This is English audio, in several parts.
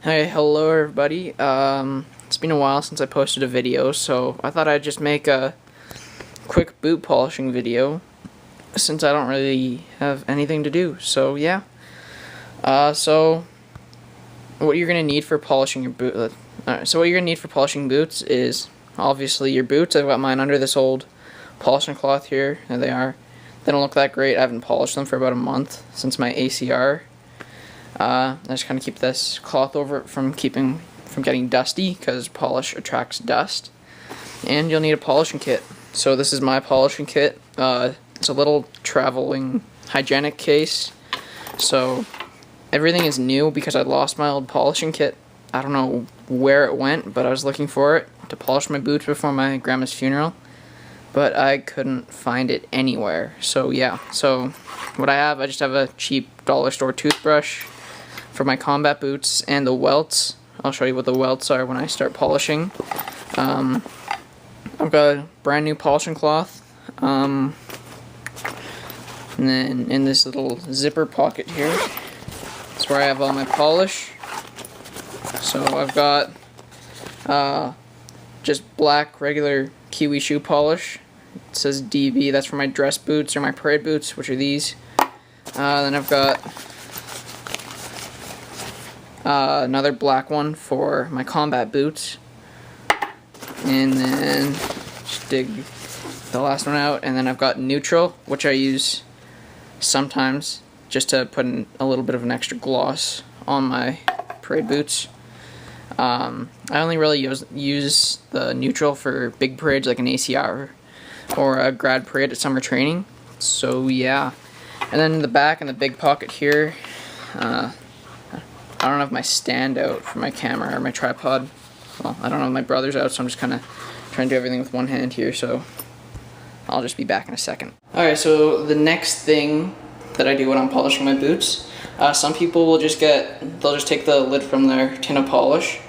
Hey, hello everybody. It's been a while since I posted a video, so I thought I'd just make a quick boot polishing video since I don't really have anything to do. So yeah. So what you're gonna need for polishing your boot. So what you're gonna need for polishing boots is obviously your boots. I've got mine under this old polishing cloth here. There they are. They don't look that great. I haven't polished them for about a month since my ACR. I just kind of keep this cloth over it from getting dusty, because polish attracts dust. And you'll need a polishing kit. So this is my polishing kit. It's a little traveling hygienic case. So everything is new because I lost my old polishing kit. I don't know where it went, but I was looking for it to polish my boots before my grandma's funeral, but I couldn't find it anywhere. So yeah, so what I just have a cheap dollar store toothbrush for my combat boots, and the welts. I'll show you what the welts are when I start polishing. I've got a brand new polishing cloth, and then in this little zipper pocket here, that's where I have all my polish. So I've got just black regular kiwi shoe polish. It says DB, that's for my dress boots or my parade boots, which are these. Then I've got another black one for my combat boots, and then just dig the last one out, and then I've got neutral, which I use sometimes just to put in a little bit of an extra gloss on my parade boots. I only really use the neutral for big parades like an ACR or a grad parade at summer training. So yeah, and then in the back in the big pocket here, I don't have my stand out for my camera or my tripod. Well, I don't have my brother's out, so I'm just kind of trying to do everything with one hand here, so I'll just be back in a second. Alright, so the next thing that I do when I'm polishing my boots, some people will they'll just take the lid from their tin of polish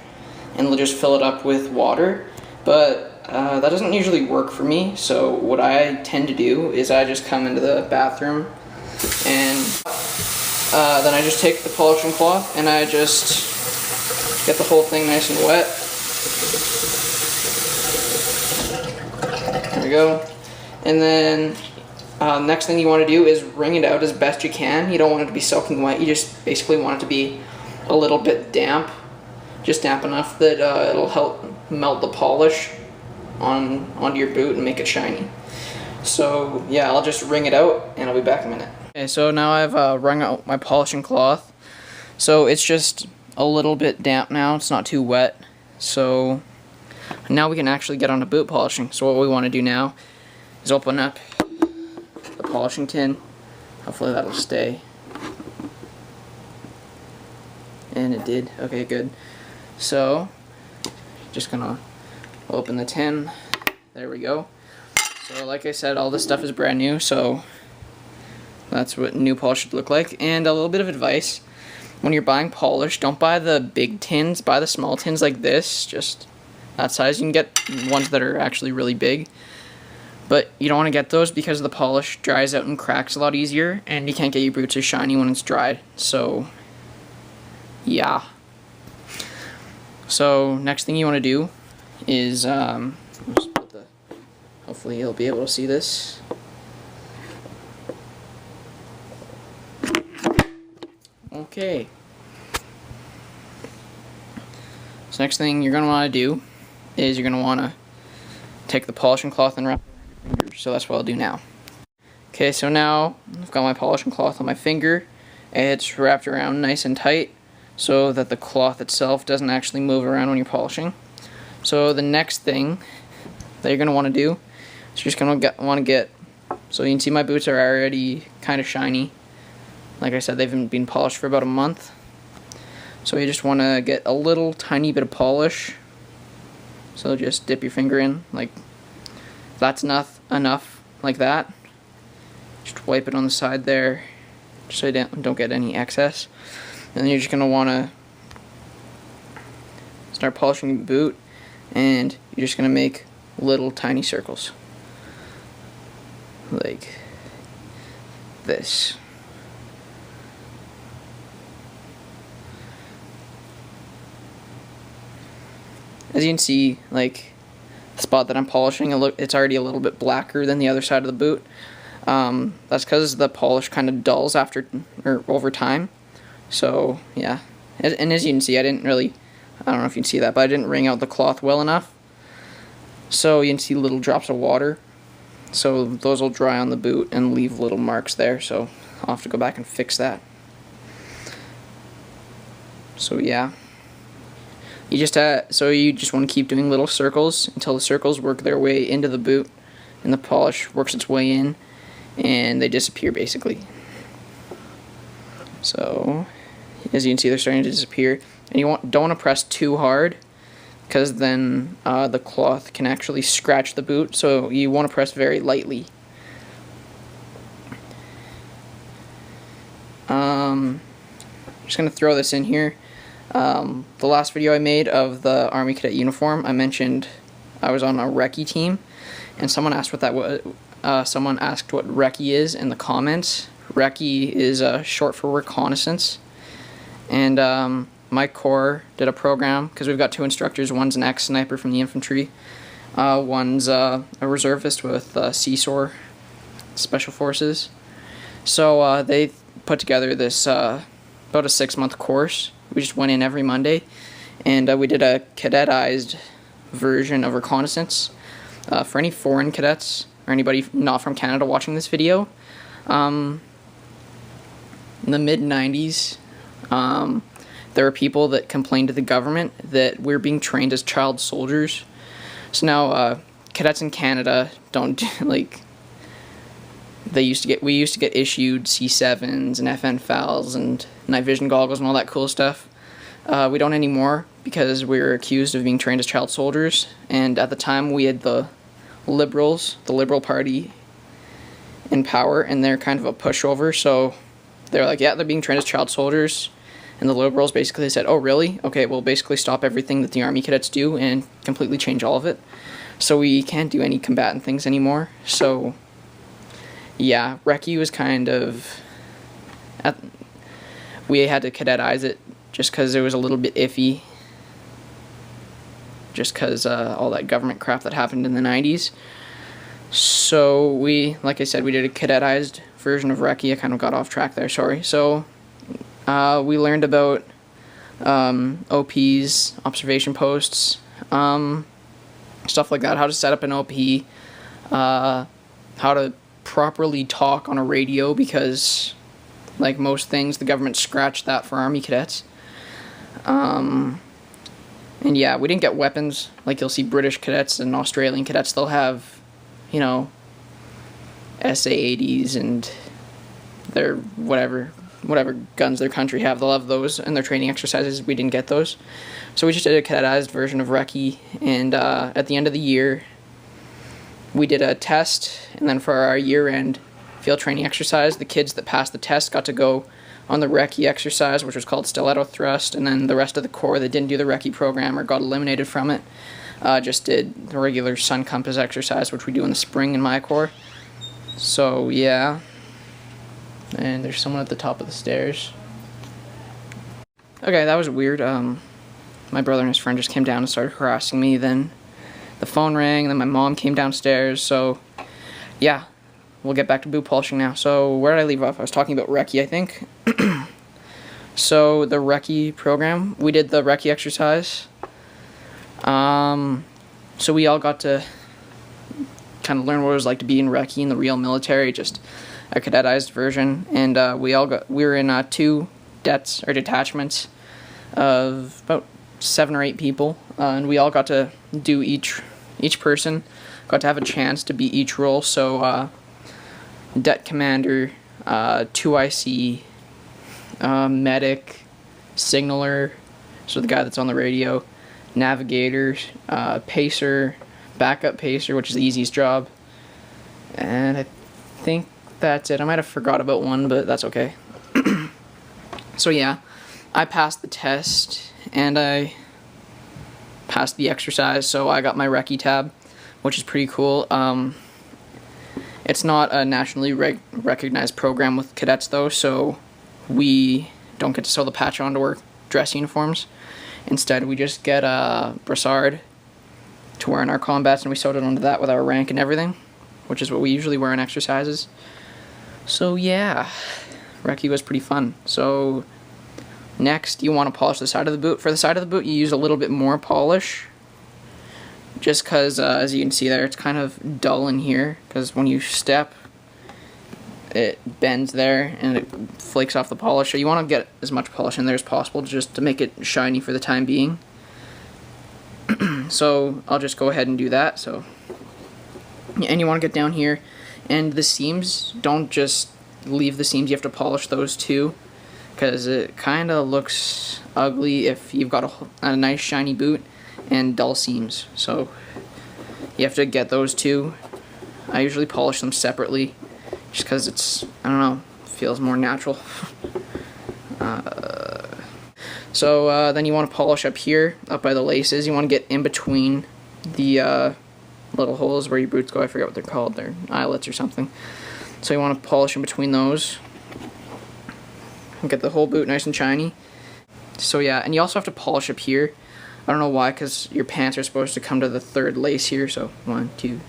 and they'll just fill it up with water, but that doesn't usually work for me. So what I tend to do is I just come into the bathroom, and then I just take the polishing cloth and I just get the whole thing nice and wet. There we go. And then next thing you want to do is wring it out as best you can. You don't want it to be soaking wet. You just basically want it to be a little bit damp. Just damp enough that it'll help melt the polish onto your boot and make it shiny. So yeah, I'll just wring it out and I'll be back in a minute. Okay, so now I've wrung out my polishing cloth. So it's just a little bit damp now. It's not too wet. So now we can actually get on to boot polishing. So what we want to do now is open up the polishing tin. Hopefully that'll stay. And it did. Okay, good. So just gonna open the tin. There we go. So like I said, all this stuff is brand new, so that's what new polish should look like. And a little bit of advice: when you're buying polish, don't buy the big tins, buy the small tins like this, just that size. You can get ones that are actually really big, but you don't want to get those because the polish dries out and cracks a lot easier, and you can't get your boots as shiny when it's dried. So yeah. So next thing you want to do is just put hopefully you'll be able to see this. Okay. So next thing you're going to want to do is you're going to want to take the polishing cloth and wrap it around your fingers. So that's what I'll do now. Okay, so now I've got my polishing cloth on my finger. It's wrapped around nice and tight so that the cloth itself doesn't actually move around when you're polishing. So the next thing that you're going to want to do is you're just going to want to get, so you can see my boots are already kind of shiny. Like I said, they've been polished for about a month. So you just want to get a little tiny bit of polish. So just dip your finger in, like that's enough like that. Just wipe it on the side there, just so you don't get any excess. And then you're just going to want to start polishing your boot, and you're just going to make little tiny circles. Like this. as you can see, like, the spot that I'm polishing, it's already a little bit blacker than the other side of the boot. That's because the polish kind of dulls over time. So yeah, and as you can see, I don't know if you can see that, but I didn't wring out the cloth well enough. So you can see little drops of water. So those will dry on the boot and leave little marks there. So I'll have to go back and fix that. So yeah, you just want to keep doing little circles until the circles work their way into the boot, and the polish works its way in, and they disappear basically. So as you can see, they're starting to disappear, and you don't want to press too hard, because then the cloth can actually scratch the boot. So you want to press very lightly. I'm just gonna throw this in here. The last video I made of the Army Cadet uniform, I mentioned I was on a recce team, and someone asked what that was. Someone asked what recce is in the comments. Recce is short for reconnaissance, and my corps did a program, because we've got two instructors. One's an ex-sniper from the infantry, one's a reservist with CSOR, Special Forces. So they put together this about a 6-month course. We just went in every Monday, and we did a cadetized version of reconnaissance. For any foreign cadets or anybody not from Canada watching this video, in the mid-90s, there were people that complained to the government that we're being trained as child soldiers. So now cadets in Canada don't like. We used to get issued C7s and FN FALs and night vision goggles and all that cool stuff. We don't anymore, because we were accused of being trained as child soldiers, and at the time we had the Liberals, the Liberal Party, in power, and they're kind of a pushover. So they're like, yeah, they're being trained as child soldiers, and the Liberals basically said, oh really? Okay, we'll basically stop everything that the Army cadets do and completely change all of it. So we can't do any combatant things anymore. So yeah, recce was kind of, we had to cadetize it just because it was a little bit iffy, just because all that government crap that happened in the 90s. So like I said, we did a cadetized version of recce. I kind of got off track there, sorry. So we learned about OPs, observation posts, stuff like that, how to set up an OP, how to properly talk on a radio, because like most things, the government scratched that for Army cadets. And yeah, we didn't get weapons. Like you'll see British cadets and Australian cadets, they'll have, you know, SA-80s and their whatever guns their country have, they'll have those in their training exercises. We didn't get those. So we just did a cadetized version of recce, and at the end of the year we did a test, and then for our year-end field training exercise, the kids that passed the test got to go on the recce exercise, which was called stiletto thrust, and then the rest of the corps that didn't do the recce program or got eliminated from it just did the regular sun compass exercise, which we do in the spring in my corps. So yeah, and there's someone at the top of the stairs. Okay, that was weird. My brother and his friend just came down and started harassing me, then the phone rang, and then my mom came downstairs. So yeah, we'll get back to boot polishing now. So where did I leave off? I was talking about recce, I think. So the recce program, we did the recce exercise. So we all got to kind of learn what it was like to be in recce in the real military, just a cadetized version. And we were in 2 detachments of about 7 or 8 people, and we all got to do each person got to have a chance to be each role. So det commander, 2IC, medic, signaler, so the guy that's on the radio, navigator, pacer, backup pacer, which is the easiest job, and I think that's it. I might have forgot about one, but that's okay. So yeah, I passed the test and I passed the exercise, so I got my recce tab, which is pretty cool. It's not a nationally recognized program with cadets though, so we don't get to sew the patch onto our dress uniforms. Instead, we just get a brassard to wear in our combats, and we sewed it onto that with our rank and everything, which is what we usually wear in exercises. So yeah, recce was pretty fun. So next, you want to polish the side of the boot. For the side of the boot, you use a little bit more polish, just because, as you can see there, it's kind of dull in here, because when you step, it bends there, and it flakes off the polish. So you want to get as much polish in there as possible, just to make it shiny for the time being. So I'll just go ahead and do that. So, and you want to get down here, and the seams, don't just leave the seams, you have to polish those too, because it kind of looks ugly if you've got a nice shiny boot and dull seams. So you have to get those too. I usually polish them separately, just because it's, I don't know, feels more natural. So then you want to polish up here, up by the laces. You want to get in between the little holes where your boots go. I forget what they're called. They're eyelets or something. So you want to polish in between those and get the whole boot nice and shiny. So yeah, and you also have to polish up here. I don't know why, because your pants are supposed to come to the third lace here. So 1, 2,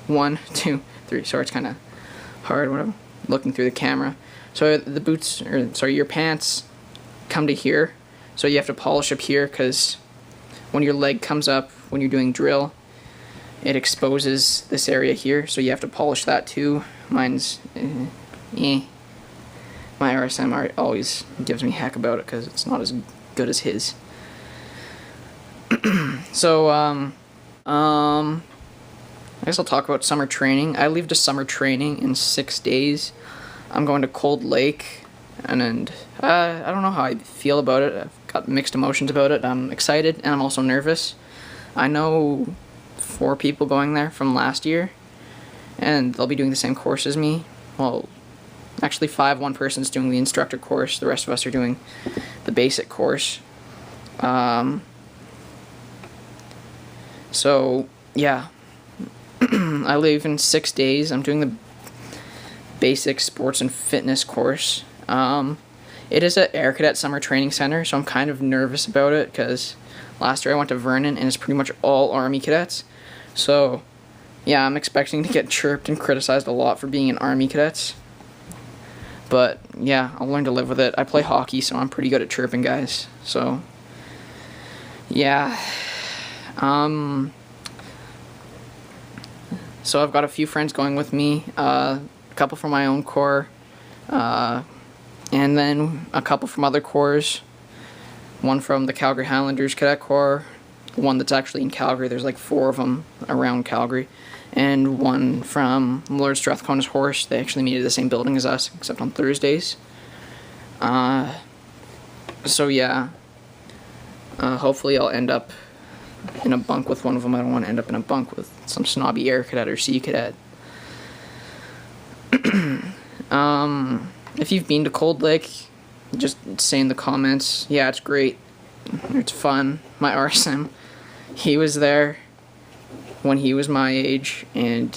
3. Sorry, it's kind of hard when I'm looking through the camera. So the boots, or sorry, your pants come to here. So you have to polish up here, because when your leg comes up, when you're doing drill, it exposes this area here. So you have to polish that too. Mine's, My RSM always gives me heck about it, because it's not as good as his. So, I guess I'll talk about summer training. I leave to summer training in 6 days. I'm going to Cold Lake, and I don't know how I feel about it. I've got mixed emotions about it. I'm excited, and I'm also nervous. I know 4 people going there from last year, and they'll be doing the same course as me. Well, actually 5. One person's doing the instructor course. The rest of us are doing the basic course. So, yeah. I leave in 6 days. I'm doing the basic sports and fitness course. It is at Air Cadet Summer Training Center, so I'm kind of nervous about it, because last year I went to Vernon, and it's pretty much all Army cadets. So, yeah, I'm expecting to get chirped and criticized a lot for being an Army cadets. But, yeah, I'll learn to live with it. I play hockey, so I'm pretty good at chirping guys. So, yeah. So I've got a few friends going with me, a couple from my own corps, and then a couple from other corps, one from the Calgary Highlanders Cadet Corps, one that's actually in Calgary. There's like 4 of them around Calgary, and one from Lord Strathcona's Horse. They actually meet at the same building as us, except on Thursdays. So yeah, hopefully I'll end up in a bunk with one of them. I don't want to end up in a bunk with some snobby Air Cadet or Sea Cadet. If you've been to Cold Lake, just say in the comments, yeah, it's great, it's fun. My RSM, he was there when he was my age, and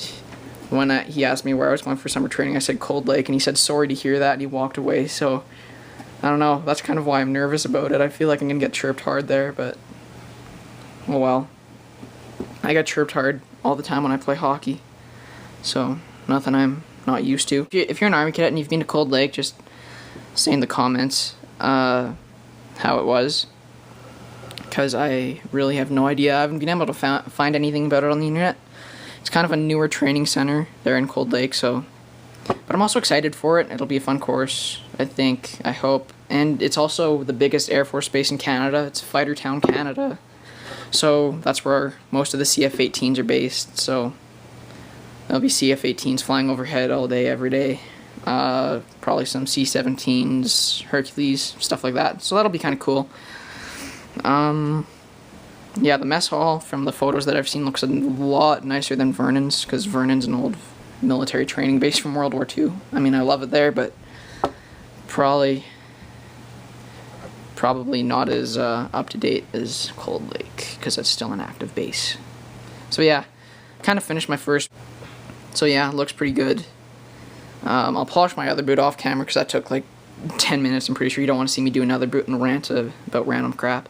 when he asked me where I was going for summer training, I said Cold Lake, and he said sorry to hear that, and he walked away. So I don't know, that's kind of why I'm nervous about it. I feel like I'm gonna get chirped hard there, but oh well. I get chirped hard all the time when I play hockey, so nothing I'm not used to. If you're an Army cadet and you've been to Cold Lake, just say in the comments how it was, because I really have no idea. I haven't been able to find anything about it on the internet. It's kind of a newer training center there in Cold Lake, so. But I'm also excited for it. It'll be a fun course, I think, I hope. And it's also the biggest Air Force base in Canada. It's Fightertown, Canada. So that's where most of the CF-18s are based, so there'll be CF-18s flying overhead all day, every day. Probably some C-17s, Hercules, stuff like that. So that'll be kind of cool. Yeah, the mess hall, from the photos that I've seen, looks a lot nicer than Vernon's, because Vernon's an old military training base from World War II. I mean, I love it there, but probably not as up-to-date as Cold Lake, because it's still an active base. So yeah, kind of finished my first. So yeah, it looks pretty good. I'll polish my other boot off camera, because that took like 10 minutes. I'm pretty sure you don't want to see me do another boot and rant about random crap.